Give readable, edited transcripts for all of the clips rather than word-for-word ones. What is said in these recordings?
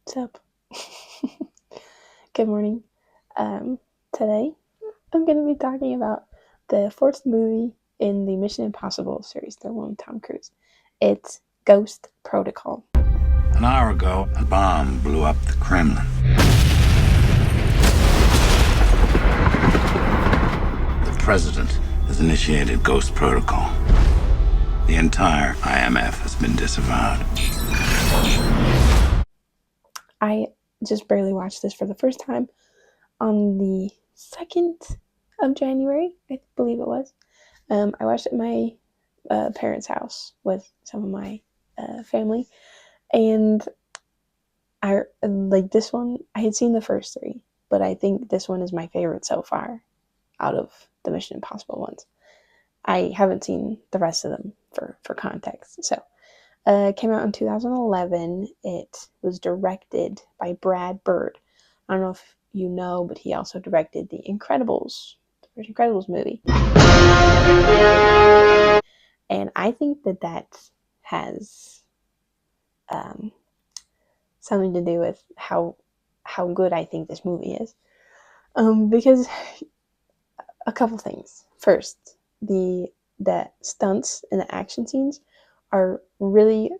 What's up? Good morning. Today I'm going to be talking about the fourth movie in the Mission Impossible series, the one with Tom Cruise. It's Ghost Protocol. An hour ago, a bomb blew up the Kremlin. The president has initiated Ghost Protocol. The entire IMF has been disavowed. I just barely watched this for the first time on the 2nd of January, I believe it was. I watched it at my parents' house with some of my family, and I like this one. I had seen the first three, but I think this one is my favorite so far out of the Mission Impossible ones. I haven't seen the rest of them for context. So, it came out in 2011. It was directed by Brad Bird. I don't know if you know, but he also directed the first Incredibles movie. And I think that has um, something to do with how good I think this movie is. Because a couple things. First, the stunts and the action scenes are really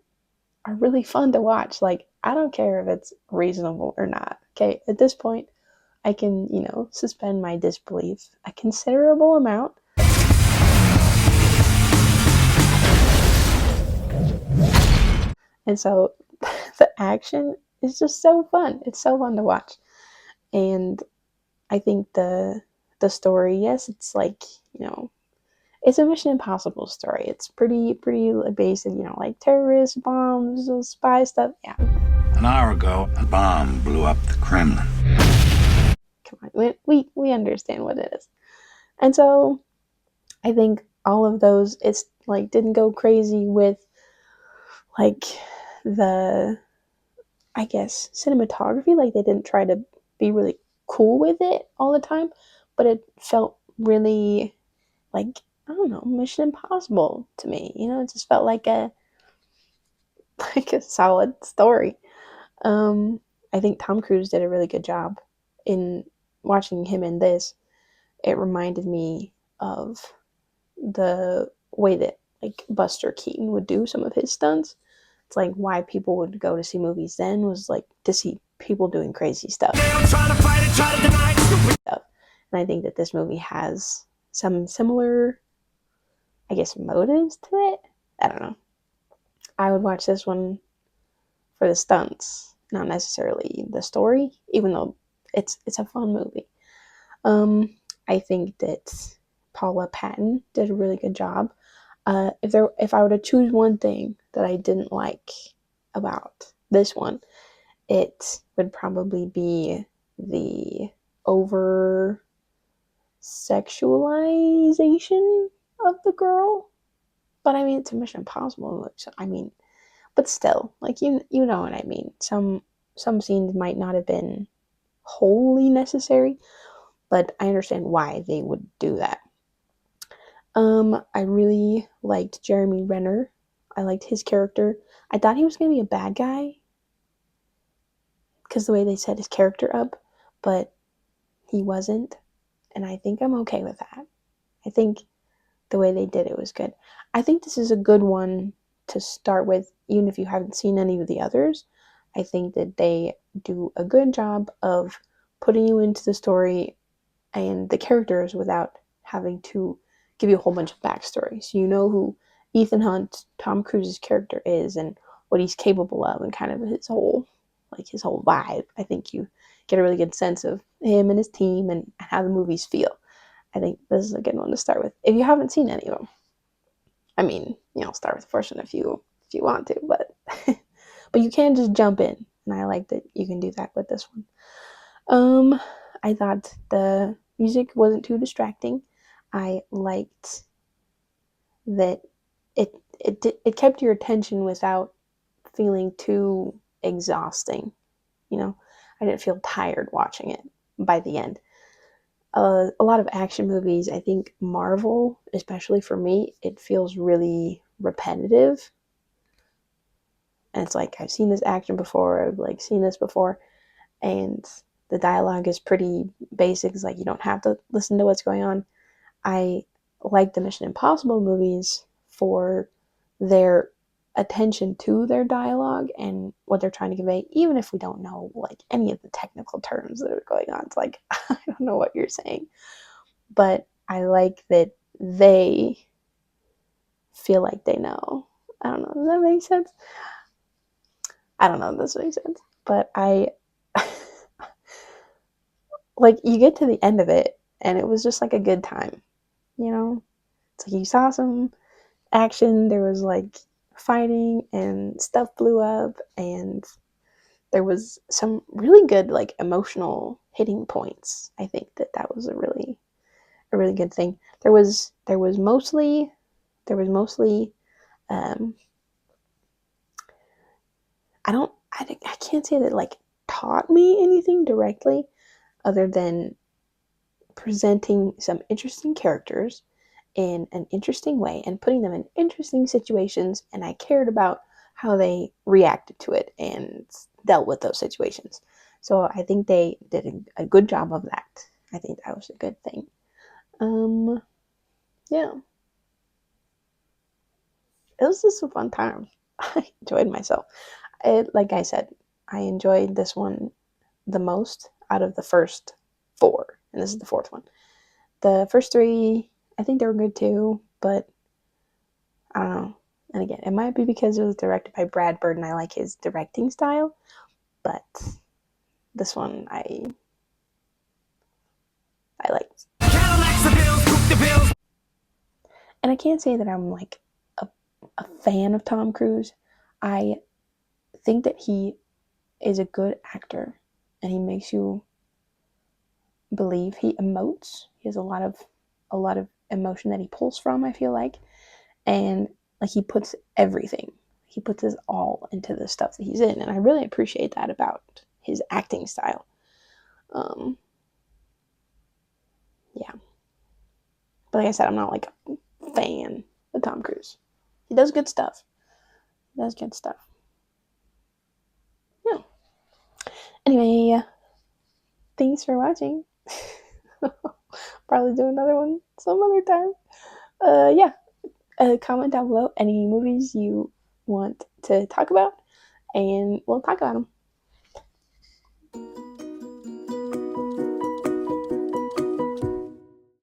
fun to watch. Like, I don't care if it's reasonable or not. Okay, at this point, I can, suspend my disbelief a considerable amount. And so the action is just so fun. It's so fun to watch. And I think the story, yes, it's like, it's a Mission Impossible story. It's pretty basic, like terrorists, bombs, spy stuff. Yeah. An hour ago, a bomb blew up the Kremlin. Come on, we understand what it is. And so I think all of those, it's like didn't go crazy with like the, I guess, cinematography. Like, they didn't try to be really cool with it all the time, but it felt really like, I don't know, Mission Impossible to me. It just felt like a like a solid story. Um, I think Tom Cruise did a really good job in watching him in this. It reminded me of the way that like Buster Keaton would do some of his stunts. It's like why people would go to see movies then was like to see people doing crazy stuff. And I think that this movie has some similar, I guess, motives to it. I don't know. I would watch this one for the stunts, not necessarily the story, even though it's a fun movie. I think that Paula Patton did a really good job. If I were to choose one thing that I didn't like about this one, it would probably be the over sexualization of the girl. But I mean, it's a Mission Impossible, so I mean, but still, like you know what I mean. Some scenes might not have been wholly necessary, but I understand why they would do that. I really liked Jeremy Renner. I liked his character. I thought he was gonna be a bad guy because the way they set his character up, but he wasn't, and I think I'm okay with that. I think the way they did it was good. I think this is a good one to start with, even if you haven't seen any of the others. I think that they do a good job of putting you into the story and the characters without having to give you a whole bunch of backstory. So you know who Ethan Hunt, Tom Cruise's character is, and what he's capable of, and kind of his whole vibe. I think you get a really good sense of him and his team and how the movies feel. I think this is a good one to start with if you haven't seen any of them. I mean, start with the first one if you want to, but but you can just jump in, and I like that you can do that with this one. I thought the music wasn't too distracting. I liked that it kept your attention without feeling too exhausting. I didn't feel tired watching it by the end. A lot of action movies, I think Marvel, especially for me, it feels really repetitive. and it's like I've seen this action before, I've like seen this before, and the dialogue is pretty basic. It's like you don't have to listen to what's going on. I like the Mission Impossible movies for their attention to their dialogue and what they're trying to convey, even if we don't know like any of the technical terms that are going on. It's like I don't know what you're saying, but I like that they feel like they know. I don't know. Does that make sense? I don't know if this makes sense, but I like you get to the end of it and it was just like a good time, you know? It's like you saw some action, there was like fighting and stuff blew up, and there was some really good like emotional hitting points. I think that that was a really good thing. There was mostly um I can't say that like taught me anything directly other than presenting some interesting characters in an interesting way and putting them in interesting situations, and I cared about how they reacted to it and dealt with those situations. So I think they did a good job of that. I think that was a good thing. Um, yeah, it was just a fun time. I enjoyed myself. Like I said, I enjoyed this one the most out of the first four, and this is the fourth one. The first three, I think they were good too, but I don't know. And again, it might be because it was directed by Brad Bird and I like his directing style, but this one I liked. And I can't say that I'm like a, a fan of Tom Cruise. I think that he is a good actor and he makes you believe. He emotes. He has a lot of emotion that he pulls from, I feel like. And like he puts everything. He puts his all into the stuff that he's in, and I really appreciate that about his acting style. Um, yeah, but like I said, I'm not like a fan of Tom Cruise. He does good stuff. He does good stuff. Yeah. Anyway, thanks for watching. Probably do another one some other time. Yeah. Comment down below any movies you want to talk about, and we'll talk about them.